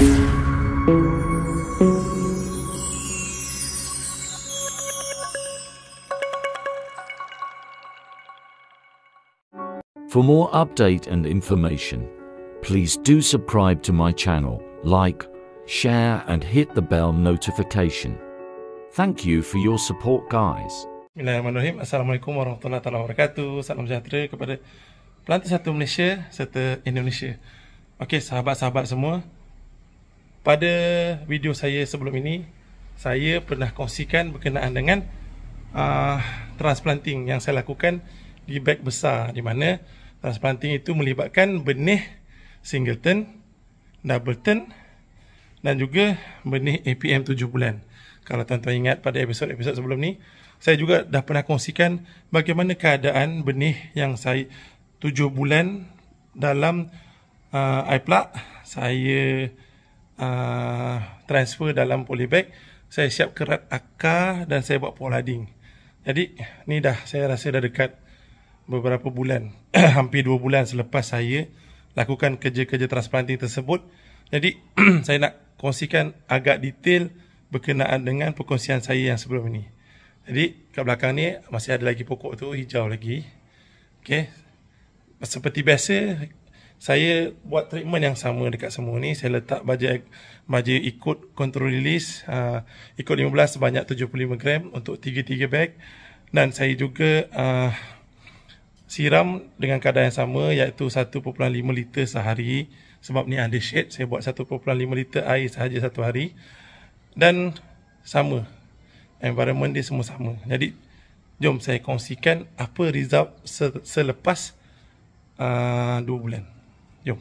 For more update and information, please do subscribe to my channel, like, share and hit the bell notification. Thank you for your support, guys. Bismillahirrahmanirrahim. Assalamualaikum warahmatullahi wabarakatuh. Salam sejahtera kepada pelantik satu Malaysia serta Indonesia. Okey, sahabat-sahabat semua, pada video saya sebelum ini, saya pernah kongsikan berkenaan dengan transplanting yang saya lakukan di beg besar, di mana transplanting itu melibatkan benih singleton, doubleton dan juga benih APM 7 bulan. Kalau tuan-tuan ingat pada episod-episod sebelum ni, saya juga dah pernah kongsikan bagaimana keadaan benih yang saya 7 bulan dalam iPlug. Saya transfer dalam polybag, saya siap kerat akar dan saya buat pollarding. Jadi ni dah, saya rasa dah dekat beberapa bulan, hampir 2 bulan selepas saya lakukan kerja-kerja transplanting tersebut. Jadi saya nak kongsikan agak detail berkenaan dengan perkongsian saya yang sebelum ini. Jadi kat belakang ni masih ada lagi pokok tu, hijau lagi. Okey. Seperti biasa, saya buat treatment yang sama dekat semua ni. Saya letak baja ikut control release, ikut 15 sebanyak 75 gram untuk 3 bag. Dan saya juga siram dengan kadar yang sama, iaitu 1.5 liter sehari. Sebab ni ada shade, saya buat 1.5 liter air sahaja satu hari. Dan sama, environment dia semua sama. Jadi jom saya kongsikan apa result selepas 2 bulan. Jom.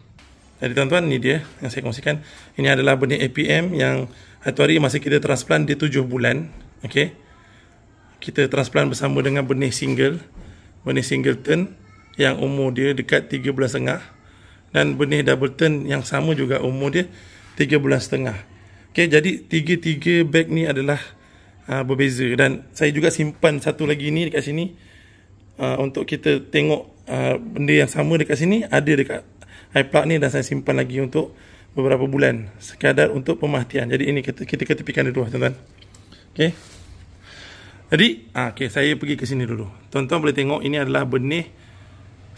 Jadi tuan-tuan, ni dia yang saya kongsikan. Ini adalah benih APM yang satu hari masa kita transplant dia 7 bulan. Okay, kita transplant bersama dengan benih singleton yang umur dia dekat 3 bulan setengah, dan benih doubleton yang sama juga umur dia 3 bulan setengah. Okay, jadi tiga bag ni adalah berbeza, dan saya juga simpan satu lagi ni dekat sini untuk kita tengok benda yang sama dekat sini ada dekat iPlug ni, dan saya simpan lagi untuk beberapa bulan sekadar untuk pemerhatian. Jadi ini kita ketepikan dulu tuan-tuan. Okay. Jadi, okay, saya pergi ke sini dulu. Tuan-tuan boleh tengok ini adalah benih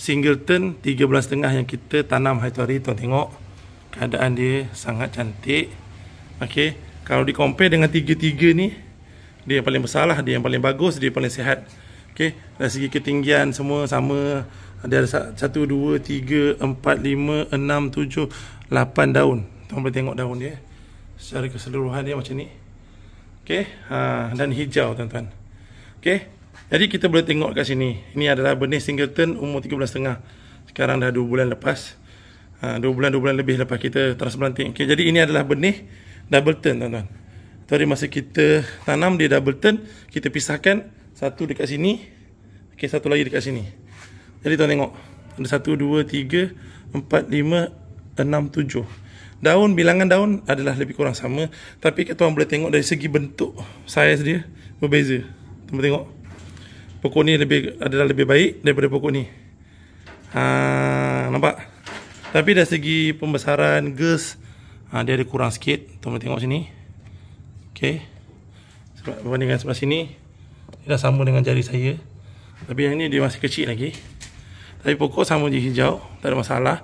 singleton 3 bulan setengah yang kita tanam hari tu hari. Tuan tengok keadaan dia sangat cantik. Okay, kalau di compare dengan tiga ni, dia yang paling besar lah, dia yang paling bagus, dia yang paling sihat. Okay, dari segi ketinggian semua sama. Ada 1, 2, 3, 4, 5, 6, 7, 8 daun. Tuan boleh tengok daun dia secara keseluruhan dia macam ni. Okay, dan hijau tuan-tuan. Okay, jadi kita boleh tengok kat sini. Ini adalah benih singleton umur 3 bulan setengah. Sekarang dah 2 bulan lepas. 2 bulan lebih lepas kita transplanting. Okay, jadi ini adalah benih doubleton tuan-tuan. Tadi masa kita tanam dia doubleton, kita pisahkan satu dekat sini. Okay, satu lagi dekat sini. Jadi tuan tengok, ada 1, 2, 3, 4, 5, 6, 7. Daun, bilangan daun adalah lebih kurang sama, tapi tuan boleh tengok dari segi bentuk, saiz dia berbeza. Tuan boleh tengok pokok ni adalah lebih baik daripada pokok ni. Nampak? Tapi dari segi pembesaran girth, dia ada kurang sikit. Tuan boleh tengok sini. Okay, berbandingkan sebelah sini, dia dah sama dengan jari saya. Tapi yang ni dia masih kecil lagi. Tapi pokok sama je hijau, tak ada masalah.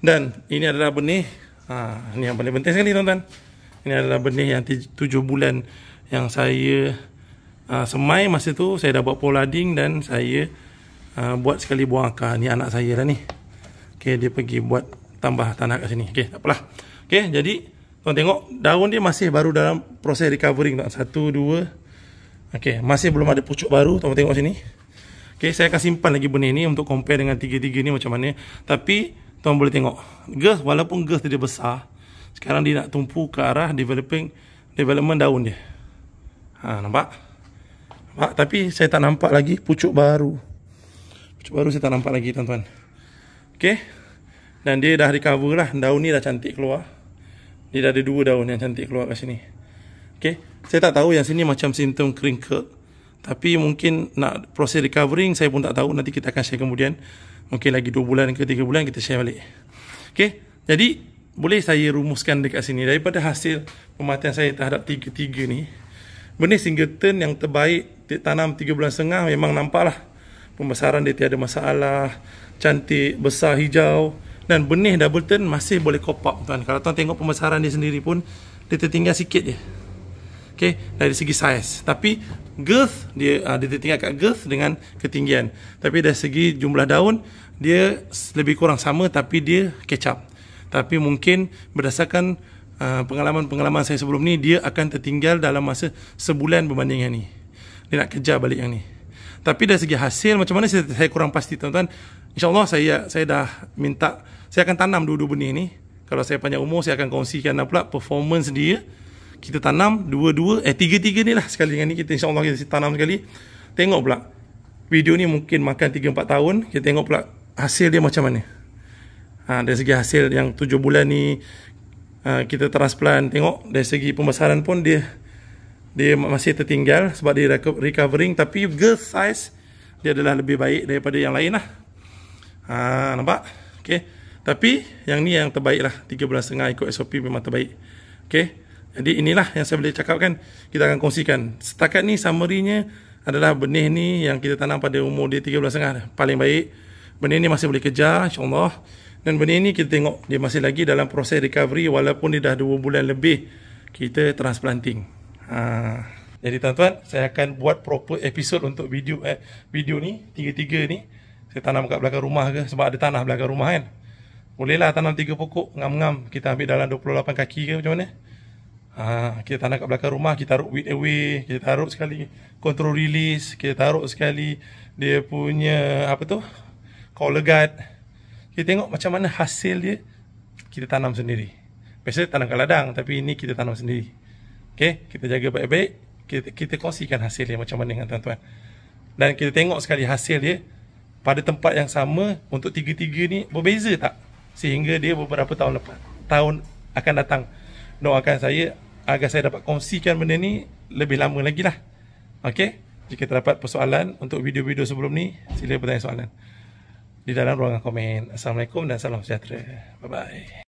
Dan ini adalah benih, ini yang paling penting sekali tuan-tuan. Ini adalah benih yang 7 bulan yang saya semai masa tu. Saya dah buat pollarding dan saya buat sekali buang akar. Ni anak saya dah ni. Okay, dia pergi buat tambah tanah kat sini. Okay, tak apalah. Okay, jadi tuan tengok daun dia masih baru dalam proses recovering. 1, 2. Okay, masih belum ada pucuk baru. Tuan tengok sini. Okay, saya akan simpan lagi benih ni untuk compare dengan 3 ni macam mana. Tapi tuan boleh tengok girth, walaupun girth dia besar, sekarang dia nak tumpu ke arah development daun dia. Nampak? Tapi saya tak nampak lagi pucuk baru. Pucuk baru saya tak nampak lagi tuan-tuan. Okay, dan dia dah recover lah. Daun ni dah cantik keluar. Dia dah ada 2 daun yang cantik keluar kat sini. Okay, saya tak tahu yang sini macam simptom crinkle, tapi mungkin nak proses recovering saya pun tak tahu. Nanti kita akan share kemudian. Mungkin lagi 2 bulan ke 3 bulan kita share balik. Okay, jadi boleh saya rumuskan dekat sini, daripada hasil pemerhatian saya terhadap tiga-tiga ni, benih Singleton yang terbaik tanam 3 bulan setengah memang nampaklah pembesaran dia tiada masalah, cantik, besar, hijau. Dan benih Doubleton masih boleh cop up tuan. Kalau tuan tengok pembesaran dia sendiri pun, dia tertinggal sikit je. Okay, dari segi saiz. Tapi girth, dia tertinggal kat girth dengan ketinggian. Tapi dari segi jumlah daun, dia lebih kurang sama, tapi dia catch up. Tapi mungkin berdasarkan pengalaman-pengalaman saya sebelum ni, dia akan tertinggal dalam masa sebulan berbanding yang ni. Dia nak kejar balik yang ni. Tapi dari segi hasil macam mana saya kurang pasti tuan-tuan. InsyaAllah saya dah minta, saya akan tanam dua-dua benih ni. Kalau saya panjang umur, saya akan kongsikan pula performance dia. Kita tanam tiga-tiga ni lah sekali dengan ni. Kita insyaAllah kita tanam sekali. Tengok pula video ni mungkin makan 3-4 tahun. Kita tengok pula hasil dia macam mana. Dari segi hasil yang 7 bulan ni, kita transplant, tengok dari segi pembesaran pun dia masih tertinggal sebab dia recovering. Tapi girth size dia adalah lebih baik daripada yang lain lah. Nampak? Okay. Tapi yang ni yang terbaik lah. 3 bulan setengah ikut SOP memang terbaik. Okay. Jadi inilah yang saya boleh cakapkan. Kita akan kongsikan. Setakat ni summary-nya adalah benih ni yang kita tanam pada umur dia 3 bulan setengah paling baik. Benih ni masih boleh kejar insyaAllah. Dan benih ni kita tengok dia masih lagi dalam proses recovery walaupun dia dah 2 bulan lebih kita transplanting. Jadi tuan-tuan, saya akan buat proper episode untuk video ni, tiga-tiga ni. Saya tanam kat belakang rumah ke, sebab ada tanah belakang rumah kan. Bolehlah tanam 3 pokok, ngam-ngam. Kita ambil dalam 28 kaki ke macam mana. Kita tanam kat belakang rumah, kita taruh weed away, kita taruh sekali control release, kita taruh sekali dia punya collar guard. Kita tengok macam mana hasil dia, kita tanam sendiri. Biasanya tanam kat ladang, tapi ini kita tanam sendiri. Okay, kita jaga baik-baik, kita kongsikan hasil dia macam mana dengan tuan-tuan. Dan kita tengok sekali hasil dia pada tempat yang sama untuk tiga-tiga ni berbeza tak? Sehingga dia beberapa tahun akan datang. Doakan saya agar saya dapat kongsikan benda ni lebih lama lagi lah. Okay, jika terdapat persoalan untuk video-video sebelum ni, sila bertanya soalan di dalam ruangan komen. Assalamualaikum dan salam sejahtera. Bye-bye.